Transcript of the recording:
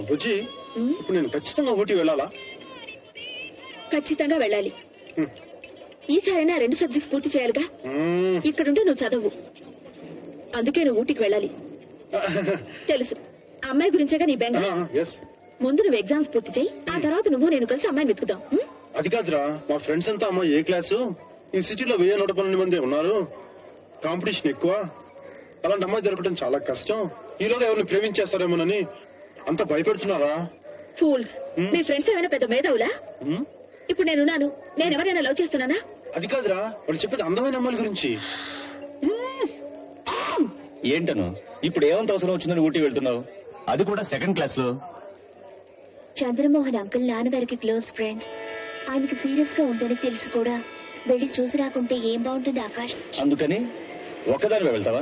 బుజ్జి, ఇప్పుడు నేను ఖచ్చితంగా ఊటీ వెళ్ళాలా? ఖచ్చితంగా వెళ్ళాలి. ఈసారైనా 2 సబ్జెక్ట్స్ పూర్తి చేయాలిగా. ఇక్కడుంటే నువ్వు చదవు, అందుకే నువ్వు ఊటీకి వెళ్ళాలి. తెలుసు, ఆ అమ్మాయి గురించేగా నీ బెంగ. ముందు నువ్వు ఎగ్జామ్స్ పూర్తి చేయి, ఆ తర్వాత నువ్వు నేను కలిసి అమ్మాయిని వెతుకుదాం. అది కాదురా, మా ఫ్రెండ్స్ అంతా అమ్మాయి ఏ క్లాసు? ఈ సిటీలో 1112 మంది ఉన్నారు, కాంపిటీషన్ ఎక్కువ. అలాంటి అమ్మాయి దొరకడం చాలా కష్టం. ఈలోగా ఎవరిని ప్రేమించేస్తారేమోనని అంత భయపెడుతున్నారా? ఫూల్స్, మీ ఫ్రెండ్స్ ఏమైనా పెద్ద మేధావులా? ఇప్పుడు నేనున్నాను, నేను ఎవరైనా లవ్ చేస్తున్నానా? అది కాదురా, వాళ్ళు చెప్పేది అందమైన అమ్మాయిల గురించి. ఏంటను ఇప్పుడు ఏమంత అవసరం వచ్చిందని ఊటీ వెళ్తున్నావు, అది కూడా 2nd క్లాస్ లో? చంద్రమోహన్ అంకుల్ నాన్నగారికి క్లోజ్ ఫ్రెండ్. ఆయనకి సీరియస్ గా ఉందని తెలిసి కూడా వెళ్ళి చూసి రాకుంటే ఏం బాగుంటుంది ఆకాష్? అందుకని ఒక్కదానిలో వెళ్తావా?